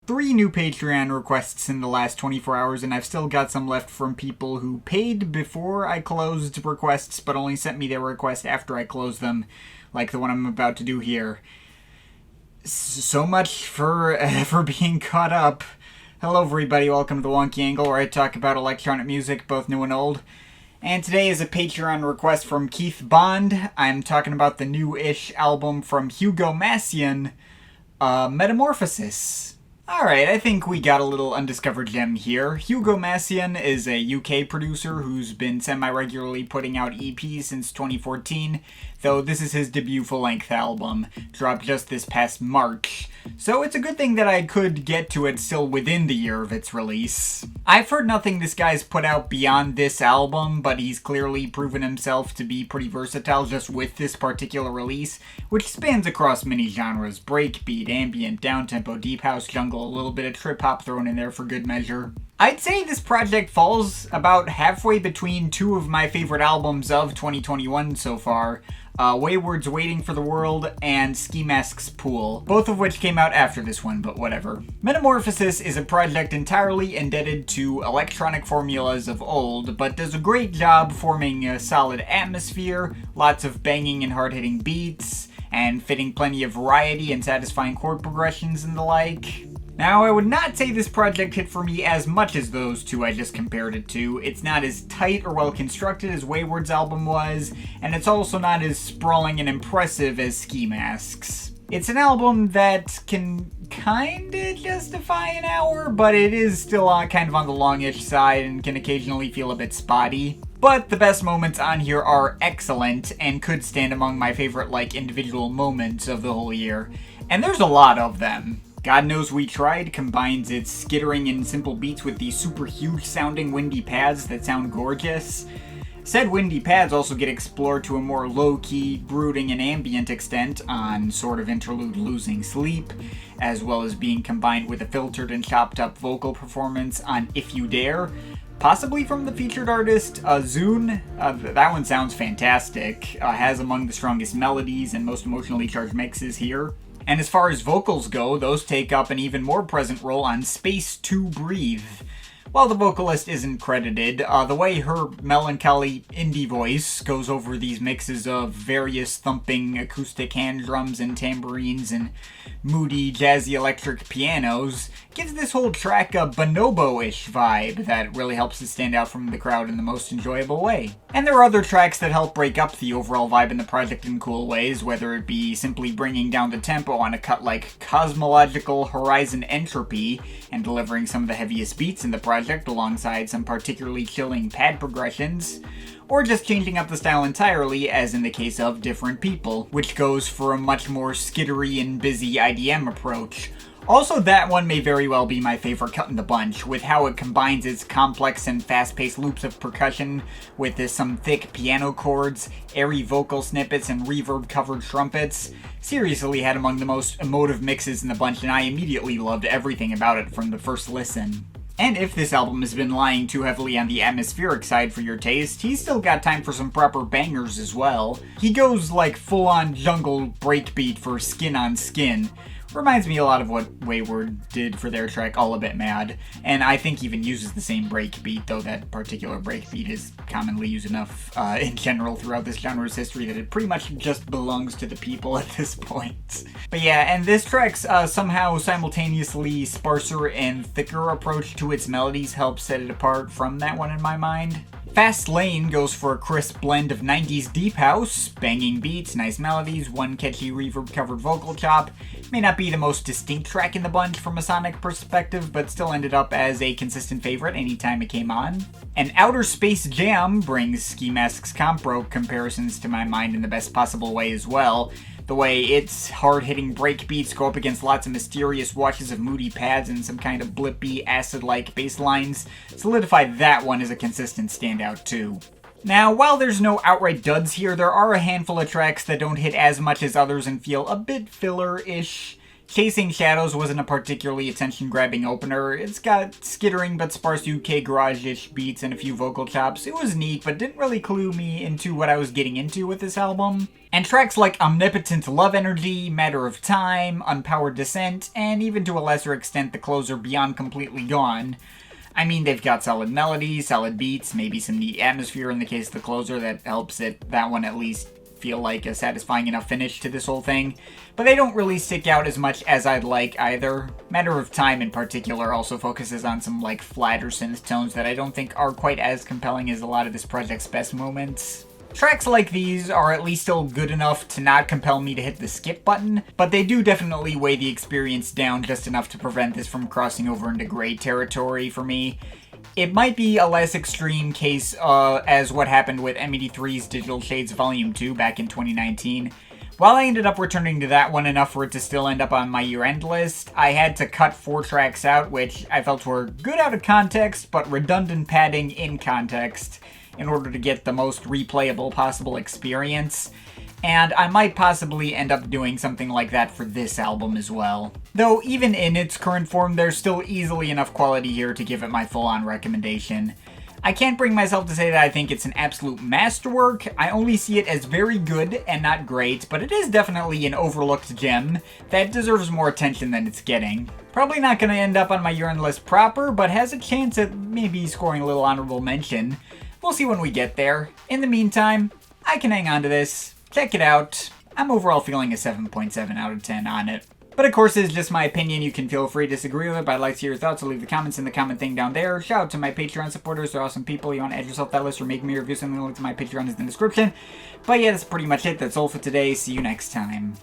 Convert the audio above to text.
3 new Patreon requests in the last 24 hours, and I've still got some left from people who paid before I closed requests, but only sent me their request after I closed them, like the one I'm about to do here. So much for being caught up. Hello everybody, welcome to the Wonky Angle, where I talk about electronic music, both new and old. And today is a Patreon request from Keith Bond. I'm talking about the new-ish album from Hugo Massien, Metamorphosis. Alright, I think we got a little undiscovered gem here. Hugo Massien is a UK producer who's been semi-regularly putting out EPs since 2014, though this is his debut full-length album, dropped just this past March. So it's a good thing that I could get to it still within the year of its release. I've heard nothing this guy's put out beyond this album, but he's clearly proven himself to be pretty versatile just with this particular release, which spans across many genres: breakbeat, ambient, downtempo, deep house, jungle, a little bit of trip-hop thrown in there for good measure. I'd say this project falls about halfway between two of my favorite albums of 2021 so far, Wayward's Waiting for the World and Ski Mask's Pool, both of which came out after this one, but whatever. Metamorphosis is a project entirely indebted to electronic formulas of old, but does a great job forming a solid atmosphere, lots of banging and hard-hitting beats, and fitting plenty of variety and satisfying chord progressions and the like. Now, I would not say this project hit for me as much as those two I just compared it to. It's not as tight or well constructed as Wayward's album was, and it's also not as sprawling and impressive as Ski Mask's. It's an album that can kinda justify an hour, but it is still kind of on the longish side and can occasionally feel a bit spotty. But the best moments on here are excellent and could stand among my favorite individual moments of the whole year. And there's a lot of them. God Knows We Tried combines its skittering and simple beats with these super huge sounding windy pads that sound gorgeous. Said windy pads also get explored to a more low-key, brooding, and ambient extent on sort of interlude Losing Sleep, as well as being combined with a filtered and chopped up vocal performance on If You Dare, possibly from the featured artist Zune. That one sounds fantastic, has among the strongest melodies and most emotionally charged mixes here. And as far as vocals go, those take up an even more present role on Space to Breathe. While the vocalist isn't credited, the way her melancholy indie voice goes over these mixes of various thumping acoustic hand drums and tambourines and moody, jazzy electric pianos gives this whole track a bonobo-ish vibe that really helps it stand out from the crowd in the most enjoyable way. And there are other tracks that help break up the overall vibe in the project in cool ways, whether it be simply bringing down the tempo on a cut like Cosmological Horizon Entropy and delivering some of the heaviest beats in the project alongside some particularly chilling pad progressions, or just changing up the style entirely, as in the case of Different People, which goes for a much more skittery and busy IDM approach. Also, that one may very well be my favorite cut in the bunch, with how it combines its complex and fast-paced loops of percussion with some thick piano chords, airy vocal snippets, and reverb-covered trumpets. Seriously had among the most emotive mixes in the bunch, and I immediately loved everything about it from the first listen. And if this album has been lying too heavily on the atmospheric side for your taste, he's still got time for some proper bangers as well. He goes full-on jungle breakbeat for Skin on Skin. Reminds me a lot of what Wayward did for their track All A Bit Mad, and I think even uses the same breakbeat, though that particular breakbeat is commonly used enough in general throughout this genre's history that it pretty much just belongs to the people at this point. But yeah, and this track's somehow simultaneously sparser and thicker approach to its melodies helps set it apart from that one in my mind. Fast Lane goes for a crisp blend of 90s deep house, banging beats, nice melodies, one catchy reverb-covered vocal chop. May not be the most distinct track in the bunch from a sonic perspective, but still ended up as a consistent favorite anytime it came on. And Outer Space Jam brings Ski Mask's Compro comparisons to my mind in the best possible way as well. The way its hard-hitting breakbeats go up against lots of mysterious washes of moody pads and some kind of blippy, acid-like bass lines solidify that one as a consistent standout too. Now, while there's no outright duds here, there are a handful of tracks that don't hit as much as others and feel a bit filler-ish. Chasing Shadows wasn't a particularly attention-grabbing opener. It's got skittering but sparse UK garage-ish beats and a few vocal chops. It was neat, but didn't really clue me into what I was getting into with this album. And tracks like Omnipotent Love Energy, Matter of Time, Unpowered Descent, and even to a lesser extent the closer Beyond Completely Gone. I mean, they've got solid melodies, solid beats, maybe some neat atmosphere in the case of the closer that helps that one at least feel like a satisfying enough finish to this whole thing, but they don't really stick out as much as I'd like either. Matter of Time in particular also focuses on some like flatter synth tones that I don't think are quite as compelling as a lot of this project's best moments. Tracks like these are at least still good enough to not compel me to hit the skip button, but they do definitely weigh the experience down just enough to prevent this from crossing over into gray territory for me. It might be a less extreme case as what happened with MED3's Digital Shades Volume 2 back in 2019. While I ended up returning to that one enough for it to still end up on my year-end list, I had to cut 4 tracks out, which I felt were good out of context, but redundant padding in context, in order to get the most replayable possible experience. And I might possibly end up doing something like that for this album as well. Though even in its current form, there's still easily enough quality here to give it my full-on recommendation. I can't bring myself to say that I think it's an absolute masterwork. I only see it as very good and not great, but it is definitely an overlooked gem that deserves more attention than it's getting. Probably not going to end up on my year-end list proper, but has a chance at maybe scoring a little honorable mention. We'll see when we get there. In the meantime, I can hang on to this. Check it out. I'm overall feeling a 7.7 out of 10 on it. But of course, it's just my opinion. You can feel free to disagree with it, but I'd like to hear your thoughts, so leave the comments in the comment thing down there. Shout out to my Patreon supporters. They're awesome people. You want to add yourself to that list or make me a review, something, link to my Patreon is in the description. But yeah, that's pretty much it. That's all for today. See you next time.